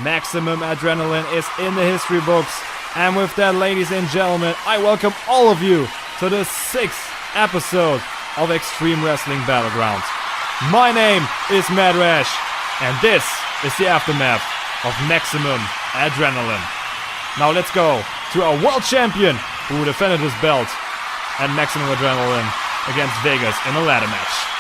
Maximum Adrenaline is in the history books. And with that, ladies and gentlemen, I welcome all of you to the 6th episode of Extreme Wrestling Battlegrounds. My name is Mad Rash, and this is the aftermath of Maximum Adrenaline. Now let's go to our world champion who defended his belt at Maximum Adrenaline against Vegas in a ladder match.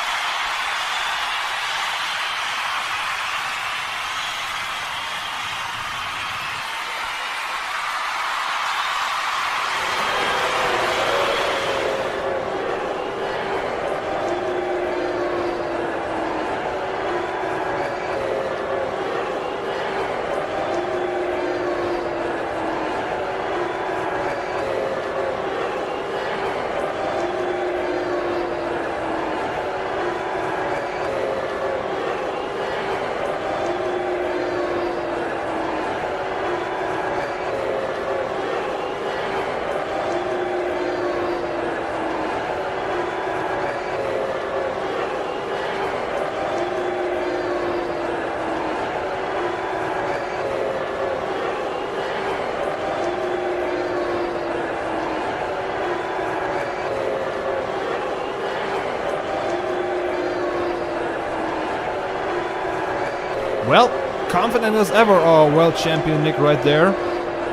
Well, confident as ever, our world champion Nick right there,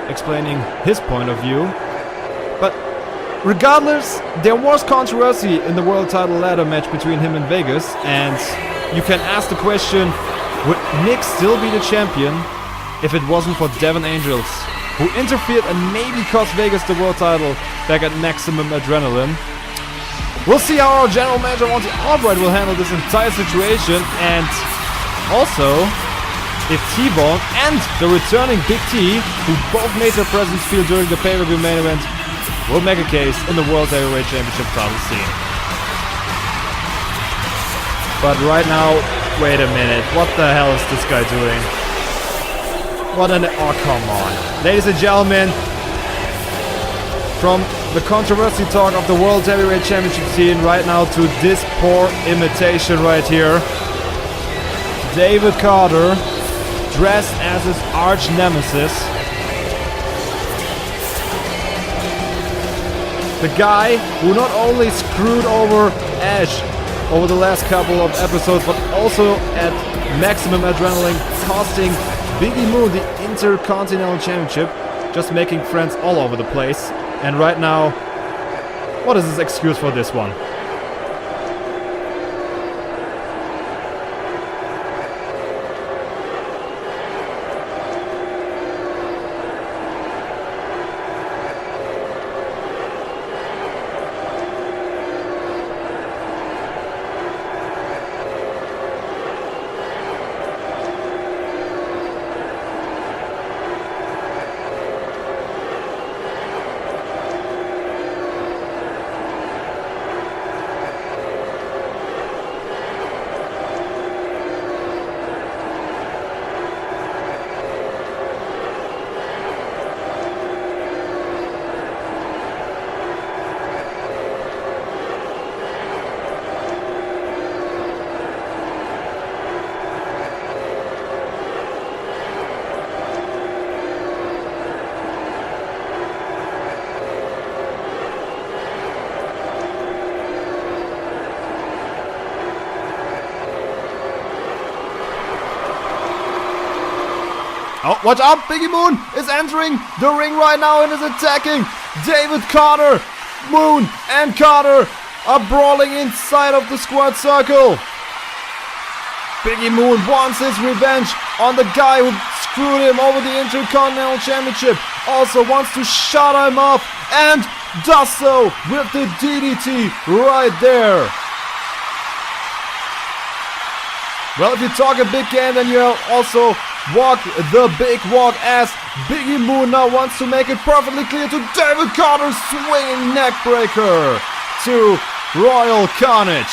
explaining his point of view. But regardless, there was controversy in the world title ladder match between him and Vegas, and you can ask the question, would Nick still be the champion if it wasn't for Devin Angels, who interfered and maybe cost Vegas the world title back at Maximum Adrenaline? We'll see how our general manager Monty Albright will handle this entire situation, and also if T-Bone and the returning Big T, who both made their presence feel during the pay-per-view main event, will make a case in the World Heavyweight Championship title scene. But right now, wait a minute, what the hell is this guy doing? Oh, come on. Ladies and gentlemen, from the controversy talk of the World Heavyweight Championship scene right now to this poor imitation right here. David Carter, dressed as his arch nemesis. The guy who not only screwed over Edge over the last couple of episodes, but also at Maximum Adrenaline, costing Biggie Moon the Intercontinental Championship, just making friends all over the place. And right now, what is his excuse for this one? Oh, watch out! Biggie Moon is entering the ring right now and is attacking David Carter. Moon and Carter are brawling inside of the squared circle. Biggie Moon wants his revenge on the guy who screwed him over the Intercontinental Championship. Also wants to shut him up and does so with the DDT right there. Well, if you talk a big game, then you also walk the big walk, as Biggie Moon now wants to make it perfectly clear to David Carter's swinging neckbreaker to Royal Carnage.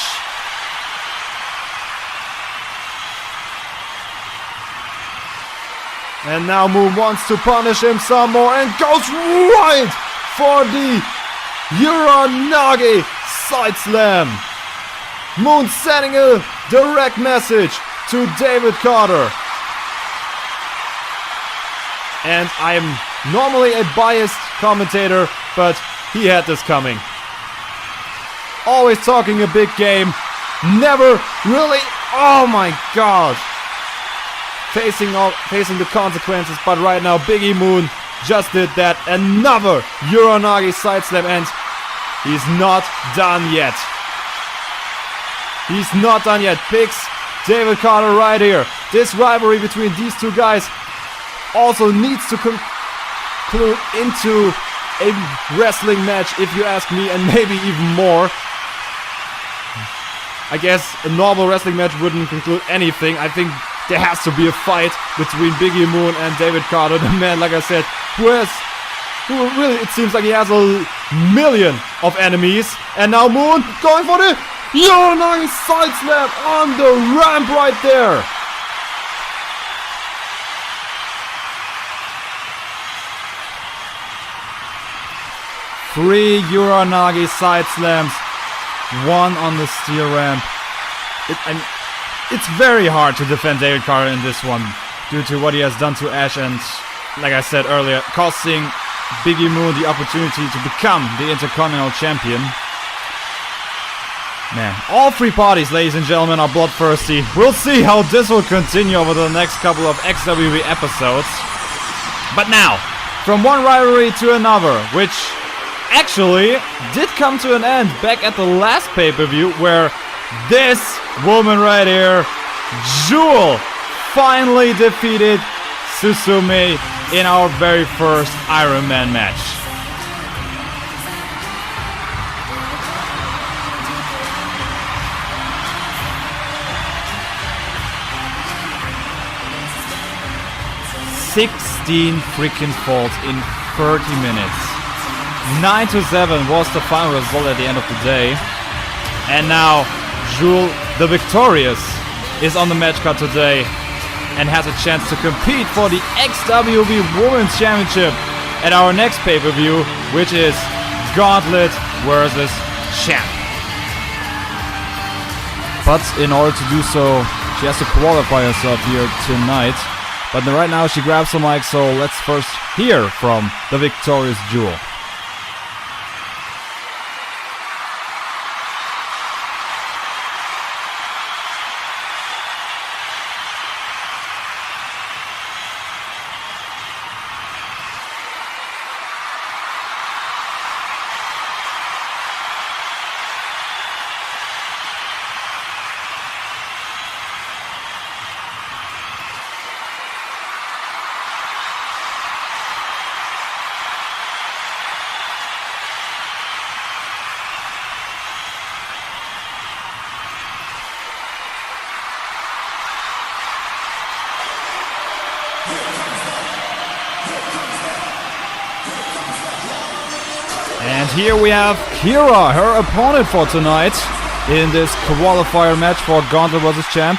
And now Moon wants to punish him some more and goes right for the Uranage side slam. Moon sending a direct message to David Carter. and I'm normally a biased commentator, but he had this coming. Always talking a big game, never really, oh my god, facing the consequences, but right now Biggie Moon just did that, another Uranage side slam, and he's not done yet. He's not done yet. Picks David Carter right here. This rivalry between these two guys also needs to conclude into a wrestling match, if you ask me, and maybe even more. I guess a normal wrestling match wouldn't conclude anything. I think there has to be a fight between Biggie Moon and David Carter, the man, like I said, who really, it seems like he has a million of enemies. And now Moon going for the Uranage side slam on the ramp right there. Three Uranage side slams, one on the steel ramp. It's very hard to defend David Carter in this one due to what he has done to Ash and, like I said earlier, costing Biggie Moon the opportunity to become the Intercontinental Champion. Man, all three parties, ladies and gentlemen, are bloodthirsty. We'll see how this will continue over the next couple of XWB episodes. But now, from one rivalry to another, which actually did come to an end back at the last pay-per-view, where this woman right here, Jewel, finally defeated Susume in our very first Iron Man match. "16 freaking falls in 30 minutes. 9-7 was the final result at the end of the day. And now Jewel, the victorious, is on the match card today and has a chance to compete for the XWB Women's Championship at our next pay-per-view, which is Gauntlet vs. Champ. But in order to do so, she has to qualify herself here tonight. But right now she grabs the mic, so let's first hear from the victorious Jewel. And here we have Kira, her opponent for tonight, in this qualifier match for Gauntlet vs. Champ.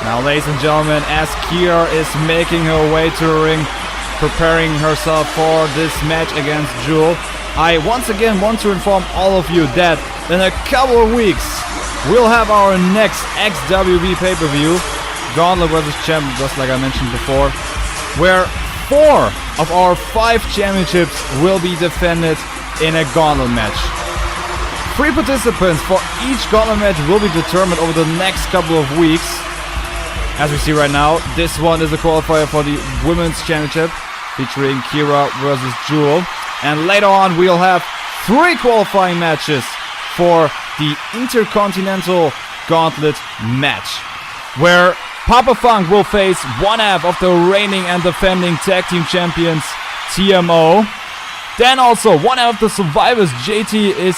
Now, ladies and gentlemen, as Kira is making her way to the ring, preparing herself for this match against Jewel, I once again want to inform all of you that in a couple of weeks we'll have our next XWB pay-per-view, Gauntlet vs. Champ, just like I mentioned before, where 4 of our 5 championships will be defended in a Gauntlet match. 3 participants for each Gauntlet match will be determined over the next couple of weeks. As we see right now, this one is a qualifier for the Women's Championship, featuring Kira versus Jewel. And later on we'll have 3 qualifying matches for the Intercontinental Gauntlet match, where Papa Funk will face one half of the reigning and defending tag team champions, TMO. Then also one half of the Survivors, JT, is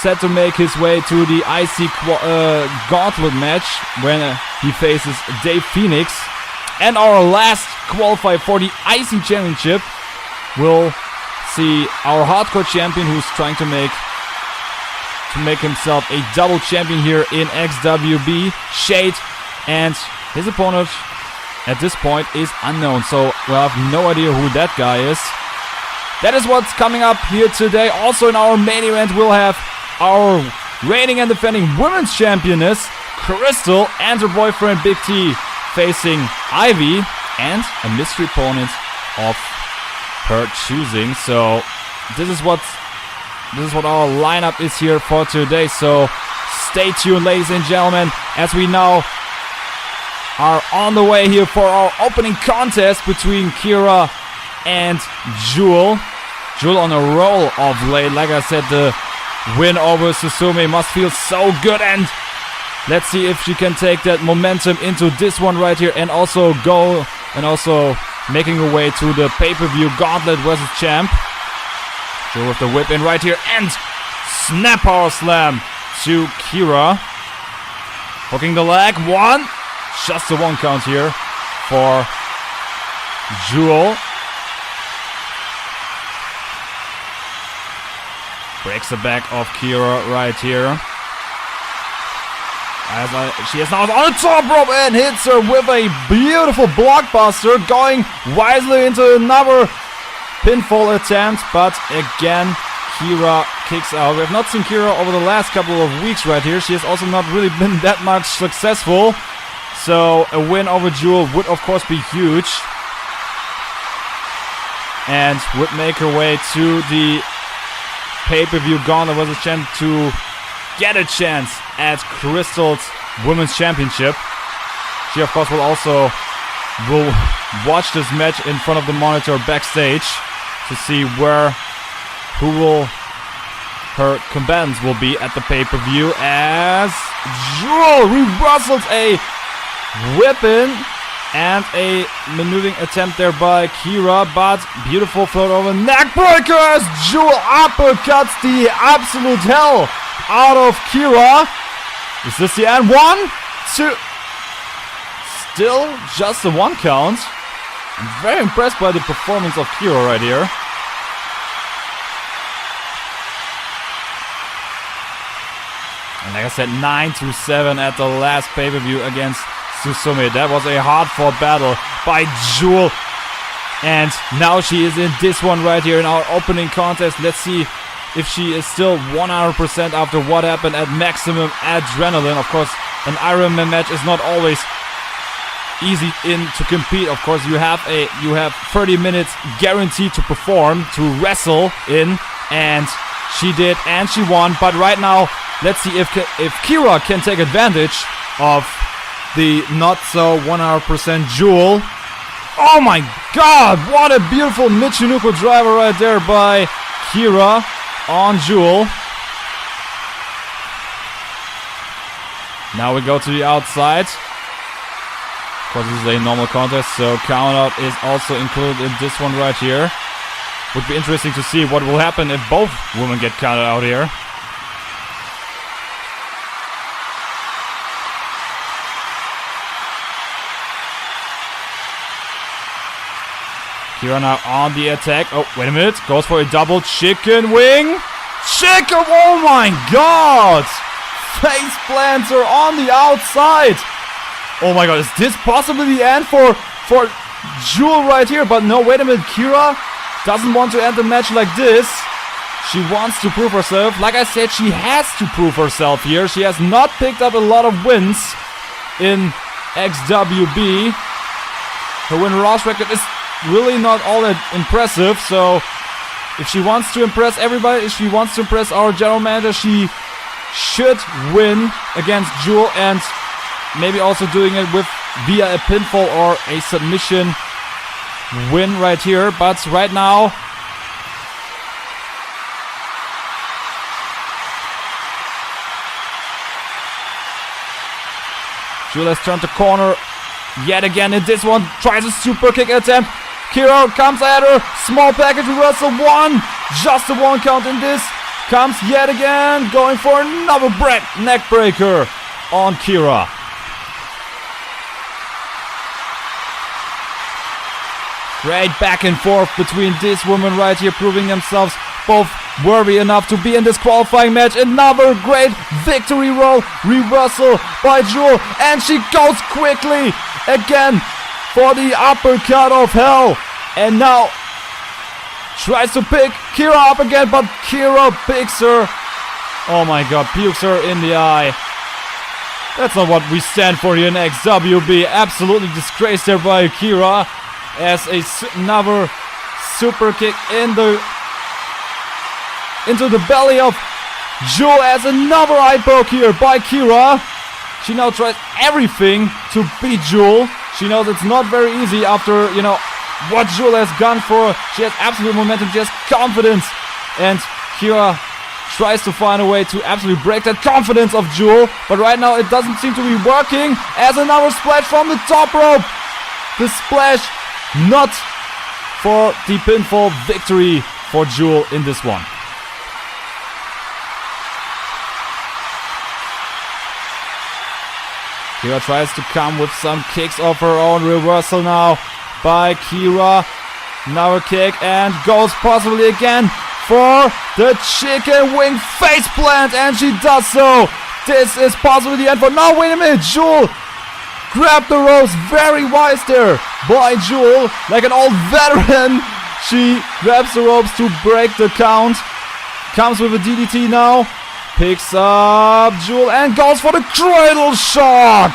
set to make his way to the IC Gauntlet match when he faces Dave Phoenix. And our last qualifier for the IC Championship will see our hardcore champion, who's trying to make himself a double champion here in XWB, Shade, and his opponent at this point is unknown. So we'll have no idea who that guy is. That is what's coming up here today. Also in our main event, we'll have our reigning and defending women's championess, Crystal, and her boyfriend Big T facing Ivy, and a mystery opponent of her choosing. So this is what our lineup is here for today. So stay tuned, ladies and gentlemen, as we now are on the way here for our opening contest between Kira and Jewel. Jewel on a roll of late. Like I said, the win over Susume must feel so good, and let's see if she can take that momentum into this one right here and also making her way to the pay-per-view Gauntlet vs Champ. Jewel with the whip in right here and snap power slam to Kira. Hooking the leg. One. Just a 1 count here for Jewel. Breaks the back of Kira right here. She is now on the top rope and hits her with a beautiful blockbuster, going wisely into another pinfall attempt. But again, Kira kicks out. We have not seen Kira over the last couple of weeks right here. She has also not really been that much successful. So a win over Jewel would of course be huge, and would make her way to the pay-per-view Gauntlet vs Champ to get a chance at Crystal's Women's Championship. She of course will watch this match in front of the monitor backstage to see who her combatants will be at the pay-per-view, as Jewel reversals a whipping and a maneuvering attempt there by Kira, but beautiful float over neckbreaker as Jewel uppercuts the absolute hell out of Kira. Is this the end? 1, 2. Still just a 1 count. I'm very impressed by the performance of Kira right here. And like I said, 9-7 at the last pay-per-view against Susume. That was a hard-fought battle by Jewel. And now she is in this one right here in our opening contest. Let's see if she is still 100% after what happened at Maximum Adrenaline. Of course, an Ironman match is not always easy to compete. Of course, you have 30 minutes guaranteed to perform, to wrestle in, and she did, and she won. But right now, let's see if Kira can take advantage of the not so 100% Jewel. Oh my god, what a beautiful Michinoku driver right there by Kira on Jewel. Now we go to the outside. Of course, this is a normal contest, so count out is also included in this one right here. Would be interesting to see what will happen if both women get counted out here. Kira now on the attack. Oh, wait a minute. Goes for a double chicken wing. Chicken! Oh my god! Face planter on the outside. Oh my god, is this possibly the end for Jewel right here? But no, wait a minute. Kira doesn't want to end the match like this. She wants to prove herself. Like I said, she has to prove herself here. She has not picked up a lot of wins in XWB. Her win-loss record is really not all that impressive, so if she wants to impress everybody, if she wants to impress our general manager, she should win against Jewel, and maybe also doing it via a pinfall or a submission win right here. But right now, Jewel has turned the corner yet again in this one. Tries a super kick attempt. Kira comes at her. Small package reversal. 1. Just a 1 count in this. Comes yet again. Going for another neck breaker on Kira. Great back and forth between this woman right here, proving themselves both worthy enough to be in this qualifying match. Another great victory roll reversal by Jewel, and she goes quickly again for the uppercut of hell. And now tries to pick Kira up again, but Kira picks her. Oh my god, pukes her in the eye. That's not what we stand for here in XWB. Absolutely disgraced there by Kira. As another super kick into the belly of Jewel, as another eye poke here by Kira. She now tries everything to beat Jewel. She knows it's not very easy after, you know, what Jewel has gone for. She has absolute momentum, she has confidence. And Kira tries to find a way to absolutely break that confidence of Jewel. But right now it doesn't seem to be working. As another splash from the top rope. The splash not for the pinfall victory for Jewel in this one. Kira tries to come with some kicks of her own. Reversal now by Kira. Another kick and goes possibly again for the chicken wing face plant, and she does so. This is possibly the end for now. Wait a minute, Jewel grabbed the ropes. Very wise there by Jewel, like an old veteran. She grabs the ropes to break the count. Comes with a DDT now. Picks up Jewel and goes for the cradle shock.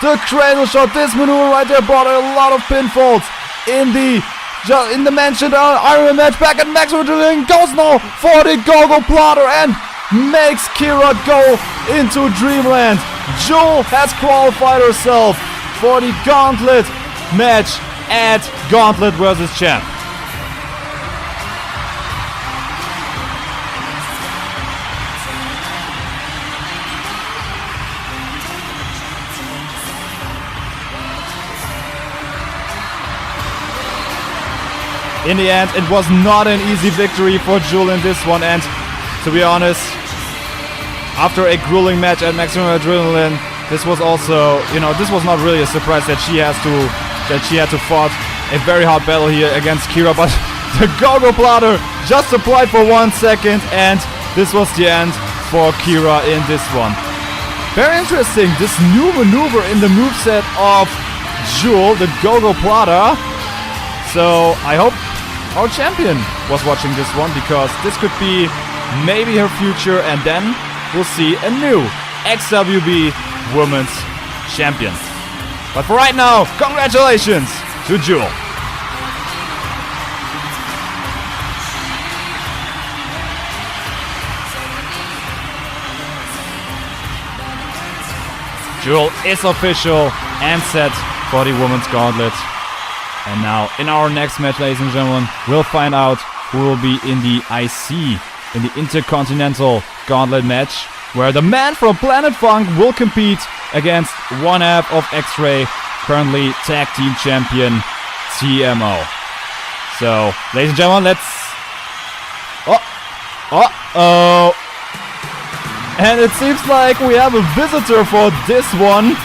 The cradle shock. This maneuver right there brought a lot of pinfalls in the mentioned Iron Man match back at Maximum Dreamland. Goes now for the go-go plotter and makes Kira go into Dreamland. Jewel has qualified herself for the Gauntlet match at Gauntlet vs Champ. In the end, it was not an easy victory for Jewel in this one, and to be honest, after a grueling match at Maximum Adrenaline, this was also, this was not really a surprise that she had to fight a very hard battle here against Kira, but the go-go plotter just applied for 1 second, and this was the end for Kira in this one. Very interesting, this new maneuver in the moveset of Jewel, the go-go plotter. So I hope our champion was watching this one, because this could be maybe her future, and then we'll see a new XWB Women's Champion. But for right now, congratulations to Jewel. Jewel is official and set for the Women's Gauntlet. And now, in our next match, ladies and gentlemen, we'll find out who will be in the IC, in the Intercontinental Gauntlet match, where the man from Planet Funk will compete against one half of X-Ray, currently Tag Team Champion TMO. So, ladies and gentlemen, let's... Uh-oh! And it seems like we have a visitor for this one,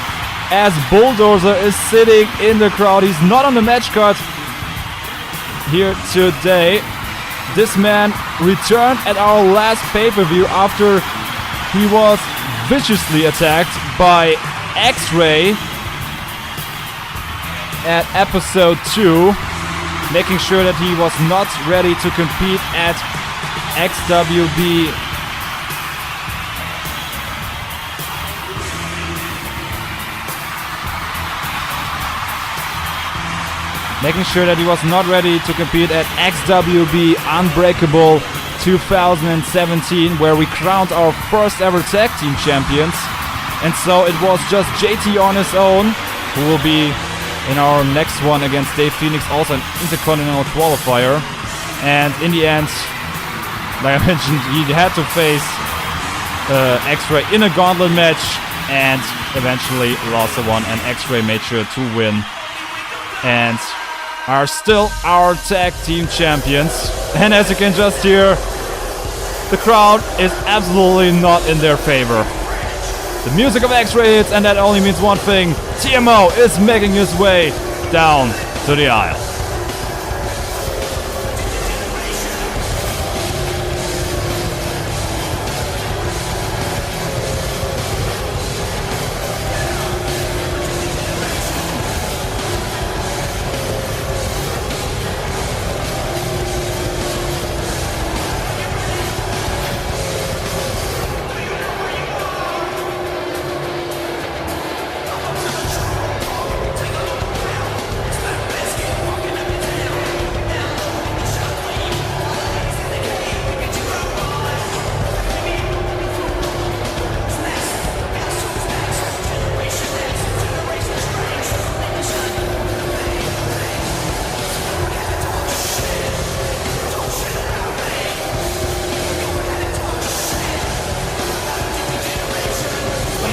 as Bulldozer is sitting in the crowd. He's not on the match card here today. This man returned at our last pay-per-view after he was viciously attacked by X-Ray at episode 2, making sure that he was not ready to compete at XWB. Making sure that he was not ready to compete at XWB Unbreakable 2017, where we crowned our first ever tag team champions. And so it was just JT on his own, who will be in our next one against Dave Phoenix, also an Intercontinental qualifier. And in the end, like I mentioned, he had to face X-Ray in a gauntlet match, and eventually lost the one, and X-Ray made sure to win. And are still our tag team champions. And as you can just hear, the crowd is absolutely not in their favor. The music of X-Ray hits, and that only means one thing: TMO is making his way down to the aisle.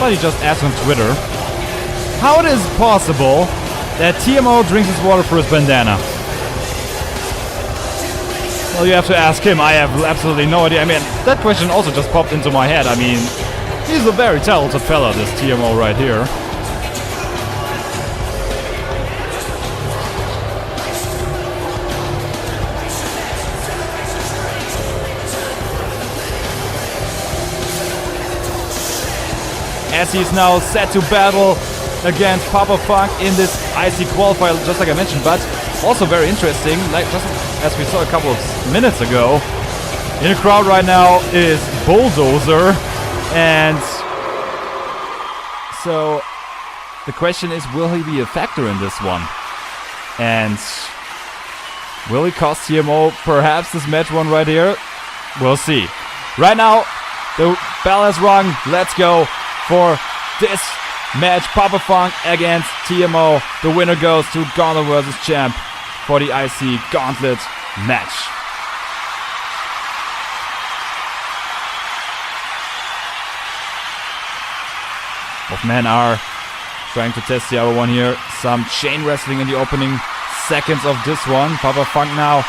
somebody just asked on Twitter, how it is possible that TMO drinks his water through his bandana? Well, you have to ask him. I have absolutely no idea. I mean, that question also just popped into my head. I mean, he's a very talented fella, this TMO right here. As he's now set to battle against Papa Funk in this IC qualifier, just like I mentioned, but also very interesting, like just as we saw a couple of minutes ago. In the crowd right now is Bulldozer, and so the question is, will he be a factor in this one? And will he cost TMO perhaps this match one right here? We'll see. Right now, the bell has rung. Let's go for this match. Papa Funk against TMO. The winner goes to Gauntlet vs Champ for the IC Gauntlet match. Both men are trying to test the other one here. Some chain wrestling in the opening seconds of this one. Papa Funk now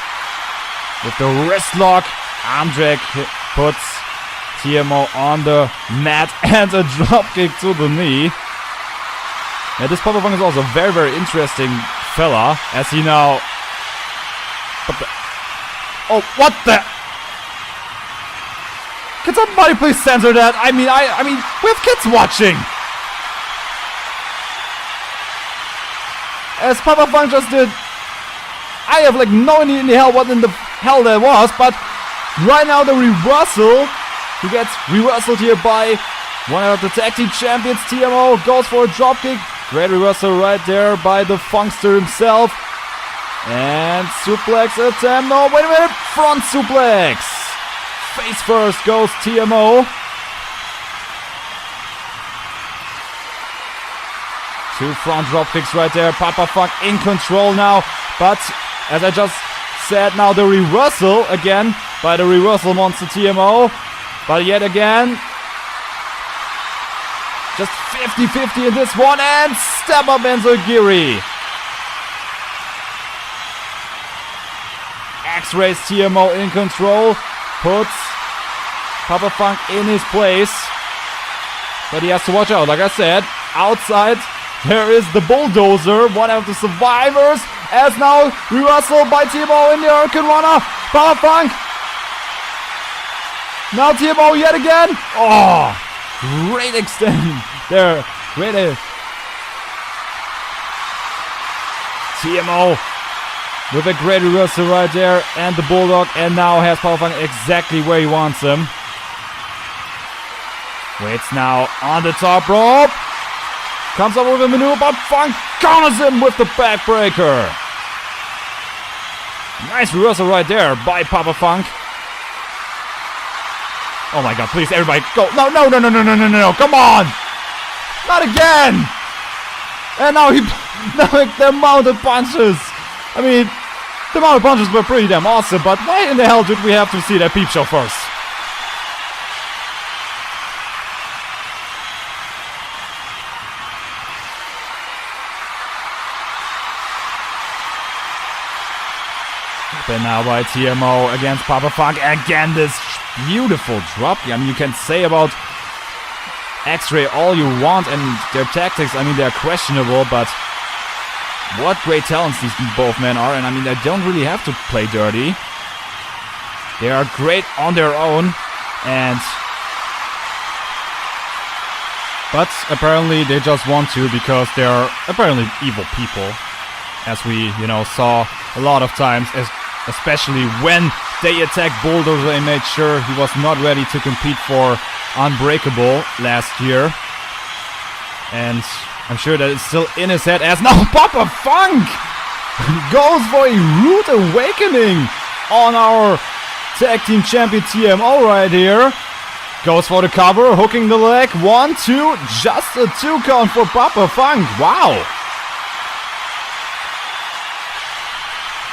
with the wrist lock. Arm drag puts TMO on the mat and a dropkick to the knee. Yeah, this Papa Funk is also a very, very interesting fella, as he now... Oh, what the... Can somebody please censor that? I mean, we have kids watching! As Papa Funk just did... I have like no idea in the hell what in the hell that was, but right now the reversal... He gets reversaled here by one of the tag team champions. TMO goes for a dropkick. Great reversal right there by the Funkster himself. And suplex attempt. No, wait a minute. Front suplex. Face first goes TMO. Two front dropkicks right there. Papa Funk in control now. But as I just said, now the reversal again by the reversal monster TMO. But yet again, just 50-50 in this one, and step up Enzogiri. X-Rays TMO in control, puts Papa Funk in his place. But he has to watch out, like I said, outside there is the Bulldozer, one of the survivors, as now reversal by TMO in the Hurricane Runner. Papa Funk. Now TMO yet again. Oh, great extend there. Great TMO with a great reversal right there. And the Bulldog. And now has Papa Funk exactly where he wants him. Waits now on the top rope. Comes up with a maneuver, but Funk counters him with the backbreaker. Nice reversal right there by Papa Funk. Oh my god, please, everybody, go. No, come on! Not again! And now the amount of punches. I mean, the amount of punches were pretty damn awesome, but why in the hell did we have to see that peep show first? Then now by TMO against Papa Funk. Again, this beautiful drop. I mean, you can say about X-Ray all you want, and their tactics, I mean, they're questionable, but what great talents these both men are. And I mean, they don't really have to play dirty. They are great on their own, but apparently they just want to, because they're apparently evil people, as we, saw a lot of times, especially when they attacked Bulldozer. They made sure he was not ready to compete for Unbreakable last year. And I'm sure that it's still in his head, as now Papa Funk goes for a rude awakening on our tag team champion TMO right here. Goes for the cover, hooking the leg. 1, 2, just a 2 count for Papa Funk. Wow.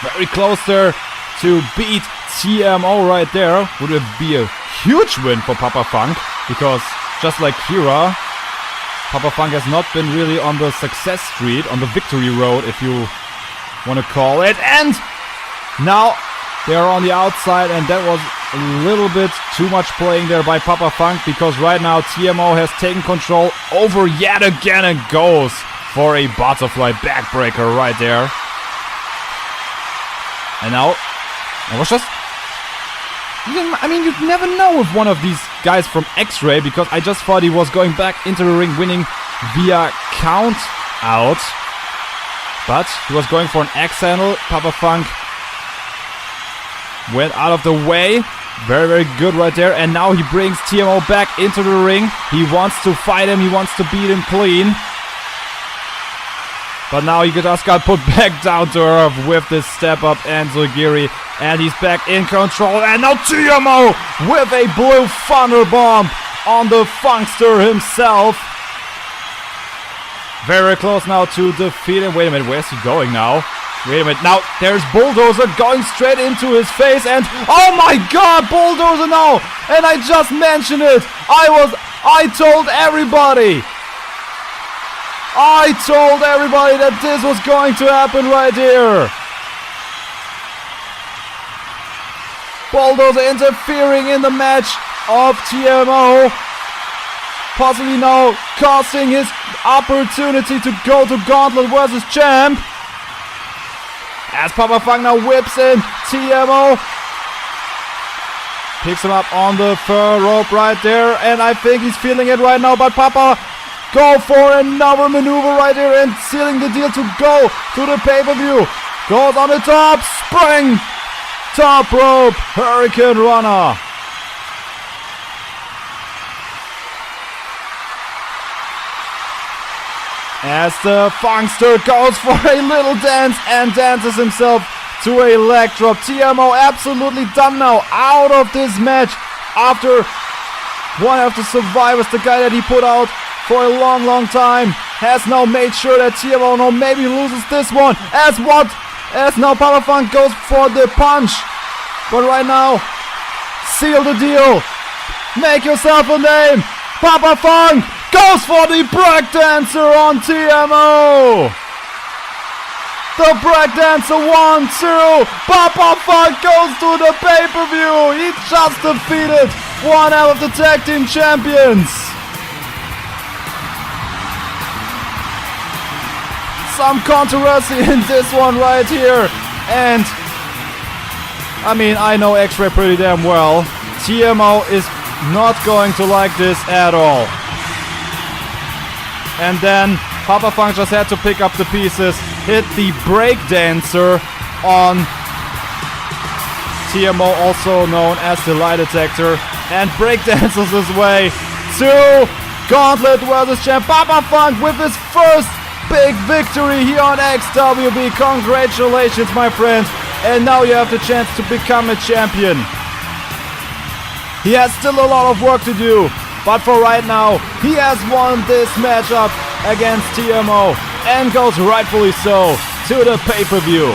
Very close there to beat TMO right there. Would it be a huge win for Papa Funk, because just like Kira, Papa Funk has not been really on the success street, on the victory road, if you want to call it. And now they are on the outside, and that was a little bit too much playing there by Papa Funk, because right now TMO has taken control over yet again and goes for a butterfly backbreaker right there. And now, watch this. I mean, you never know with one of these guys from X-Ray, because I just thought he was going back into the ring winning via count out. But he was going for an X handle. Papa Funk went out of the way. Very, very good right there. And now he brings TMO back into the ring. He wants to fight him. He wants to beat him clean. But now he just got put back down to earth with this step up Enziguri. And he's back in control. And now TMO with a blue thunder bomb on the Funkster himself. Very close now to defeat him. Wait a minute, where's he going now? Wait a minute, now there's Bulldozer going straight into his face. And oh my god, Bulldozer now! And I just mentioned it. I told everybody. I told everybody that this was going to happen right here. Bulldozer interfering in the match of TMO. Possibly now costing his opportunity to go to Gauntlet VS Champ. As Papa Funk now whips in TMO. Picks him up on the third rope right there. And I think he's feeling it right now. But Papa go for another maneuver right here and sealing the deal to go to the pay-per-view. Goes on the top. Spring. Top rope. Hurricane Runner. As the Funkster goes for a little dance and dances himself to a leg drop. TMO absolutely done now, out of this match after one of the survivors, the guy that he put out for a long, long time, has now made sure that TMO now maybe loses this one. As now Papa Funk goes for the punch. But right now, seal the deal. Make yourself a name. Papa Funk goes for the breakdancer on TMO. The breakdancer 1-2. Papa Funk goes to the pay-per-view. He just defeated one out of the tag team champions. Some controversy in this one right here. And I mean, I know X-Ray pretty damn well. TMO is not going to like this at all. And then Papa Funk just had to pick up the pieces, hit the breakdancer on TMO, also known as the lie detector, and breakdances his way to Gauntlet VS Champ. Papa Funk with his first big victory here on XWB. Congratulations, my friends. And now you have the chance to become a champion. He has still a lot of work to do, but for right now, he has won this matchup against TMO and goes rightfully so to the pay-per-view.